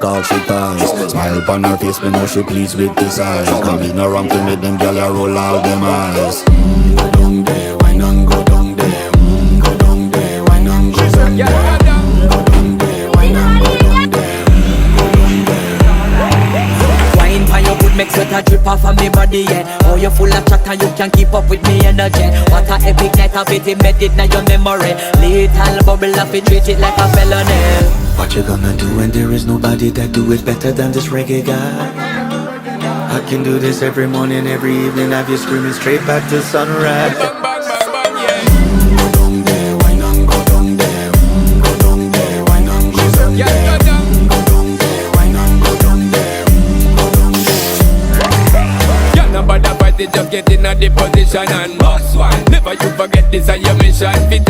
all she ties. Smile upon her face, me know she pleased with this eyes. Come in around to make them gyal a roll out them eyes. Go down there, wine and go down there. Go down there, wine and go down there. Go down there, wine and go down there. Go down there. Wine for your good make sweat a drip off of me body, yeah. Oh, you full of chatter, you can keep up with me energy. What a epic night of it, embedded in your memory. Little bubble up, it treat it like a felony. What you gonna do when there is nobody that do it better than this reggae guy? I can do this every morning, every evening, have you screaming straight back to sunrise. Go down there, wine and go down there. Go down there, wine and go down there. Go down there, wine and go down there. Go down there. Yeah, no bother fight it, just get in a the position and boss one. Never you forget this is your mission. Fit